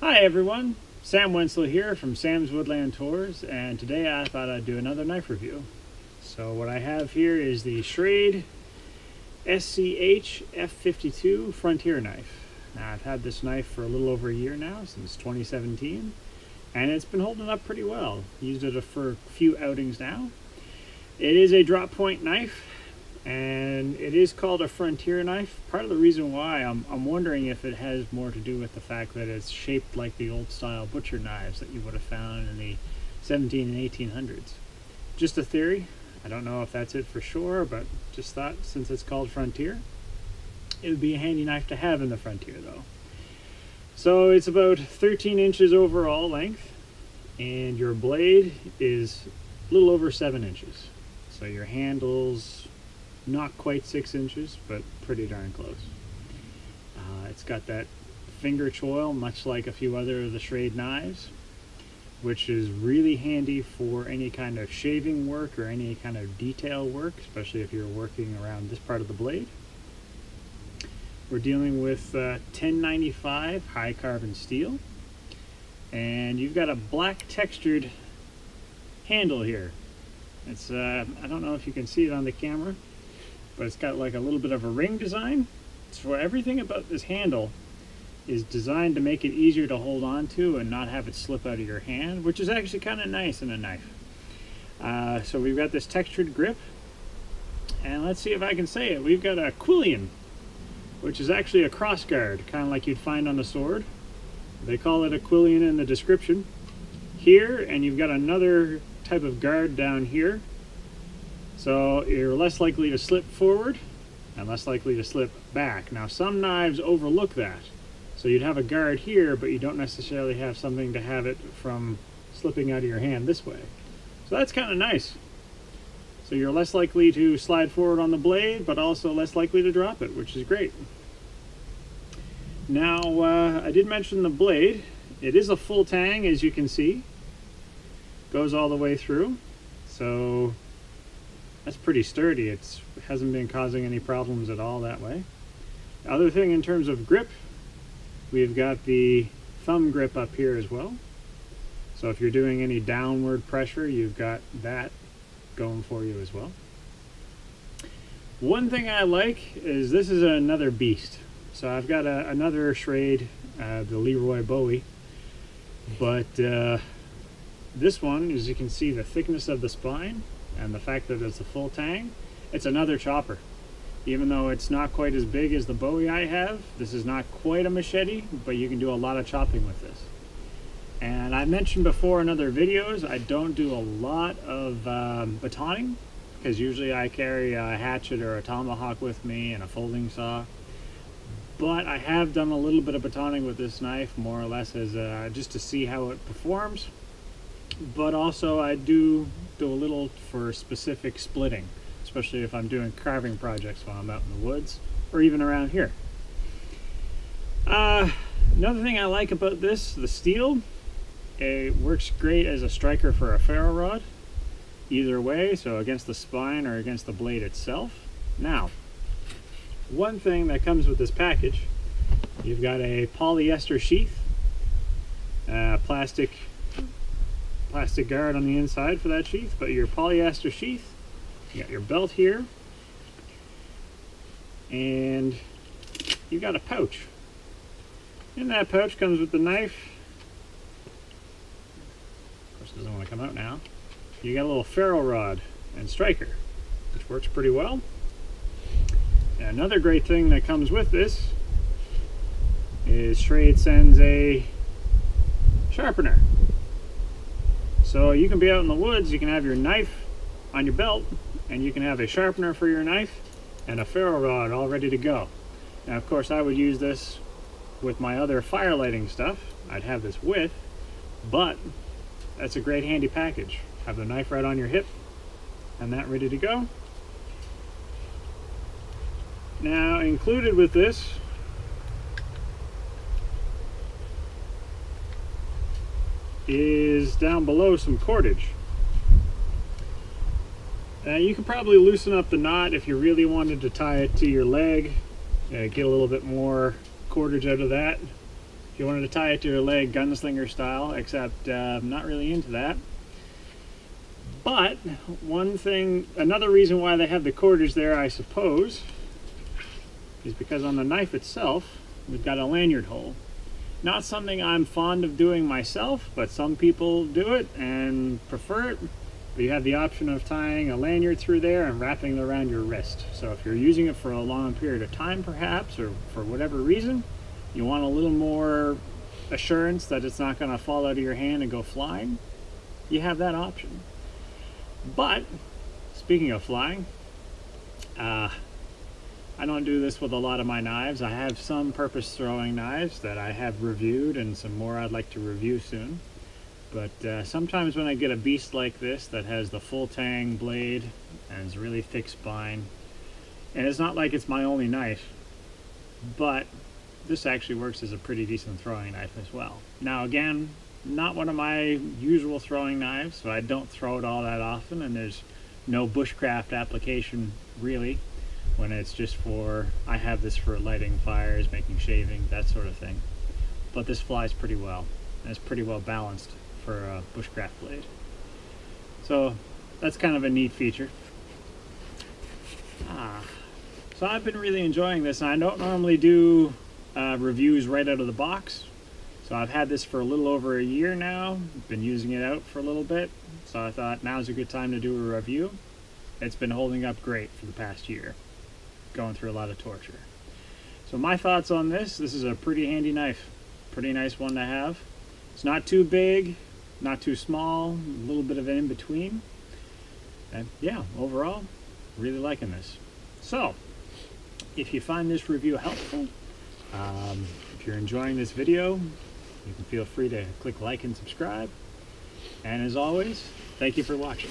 Hi everyone, Sam Wenzel here from Sam's Woodland Tours, and today I thought I'd do another knife review. So what I have here is the Schrade SCHF52 Frontier Knife. Now I've had this knife for a little over a year now, since 2017, and it's been holding up pretty well. Used it for a few outings now. It is a drop point knife, and it is called a frontier knife. Part of the reason why I'm wondering if it has more to do with the fact that it's shaped like the old style butcher knives that you would have found in the 17 and 1800s. Just a theory. I don't know if that's it for sure, but just thought since it's called frontier, it would be a handy knife to have in the frontier though. So it's about 13 inches overall length, and your blade is a little over 7 inches. So your handle's not quite 6 inches, but pretty darn close. It's got that finger choil, much like a few other of the Schrade knives, which is really handy for any kind of shaving work or any kind of detail work, especially if you're working around this part of the blade. We're dealing with 1095 high carbon steel, and you've got a black textured handle here. It's I don't know if you can see it on the camera, but it's got like a little bit of a ring design. So everything about this handle is designed to make it easier to hold on to and not have it slip out of your hand, which is actually kind of nice in a knife. So we've got this textured grip, and let's see if I can say it. We've got a quillion, which is actually a cross guard, kind of like you'd find on a sword. They call it a quillion in the description here, and you've got another type of guard down here. So you're less likely to slip forward and less likely to slip back. Now some knives overlook that. So you'd have a guard here, but you don't necessarily have something to have it from slipping out of your hand this way. So that's kind of nice. So you're less likely to slide forward on the blade, but also less likely to drop it, which is great. Now, I did mention the blade. It is a full tang, as you can see. Goes all the way through. So that's pretty sturdy. It hasn't been causing any problems at all that way. The other thing in terms of grip, we've got the thumb grip up here as well. So if you're doing any downward pressure, you've got that going for you as well. One thing I like is this is another beast. So I've got another Schrade, the Leroy Bowie, but this one, as you can see, the thickness of the spine and the fact that it's a full tang, it's another chopper. Even though it's not quite as big as the Bowie I have, this is not quite a machete, but you can do a lot of chopping with this. And I mentioned before in other videos, I don't do a lot of batoning, because usually I carry a hatchet or a tomahawk with me and a folding saw. But I have done a little bit of batoning with this knife, more or less as just to see how it performs. But also I do a little for specific splitting, especially if I'm doing carving projects while I'm out in the woods or even around here. Another thing I like about this, the steel, it works great as a striker for a ferro rod, either way, so against the spine or against the blade itself. Now, one thing that comes with this package, you've got a polyester sheath, plastic guard on the inside for that sheath, but your polyester sheath, you got your belt here, and you've got a pouch. In that pouch comes with the knife. Of course, it doesn't want to come out now. You got a little ferro rod and striker, which works pretty well. And another great thing that comes with this is Schrade sends a sharpener. So you can be out in the woods, you can have your knife on your belt, and you can have a sharpener for your knife and a ferro rod all ready to go. Now, of course, I would use this with my other fire lighting stuff. I'd have this with, but that's a great handy package. Have the knife right on your hip and that ready to go. Now, included with this is down below some cordage. You could probably loosen up the knot if you really wanted to tie it to your leg, get a little bit more cordage out of that. if you wanted to tie it to your leg gunslinger style, except I'm not really into that. But another reason why they have the quarters there, I suppose, is because on the knife itself, we've got a lanyard hole. Not something I'm fond of doing myself, but some people do it and prefer it. But you have the option of tying a lanyard through there and wrapping it around your wrist. So if you're using it for a long period of time perhaps, or for whatever reason, you want a little more assurance that it's not going to fall out of your hand and go flying, you have that option. But speaking of flying, I don't do this with a lot of my knives. I have some purpose throwing knives that I have reviewed, and some more I'd like to review soon. But sometimes when I get a beast like this that has the full tang blade and it's a really thick spine, and it's not like it's my only knife, but this actually works as a pretty decent throwing knife as well. Now again, not one of my usual throwing knives, so I don't throw it all that often, and there's no bushcraft application really, when it's just I have this for lighting fires, making shaving, that sort of thing. But this flies pretty well, and it's pretty well balanced for a bushcraft blade. So that's kind of a neat feature. So I've been really enjoying this, and I don't normally do reviews right out of the box. So I've had this for a little over a year now, been using it out for a little bit, so I thought now's a good time to do a review. It's been holding up great for the past year, going through a lot of torture. So my thoughts on this is a pretty handy knife, pretty nice one to have. It's not too big, not too small, a little bit of an in-between. And yeah, overall, really liking this. So, if you find this review helpful, if you're enjoying this video, you can feel free to click like and subscribe. And as always, thank you for watching.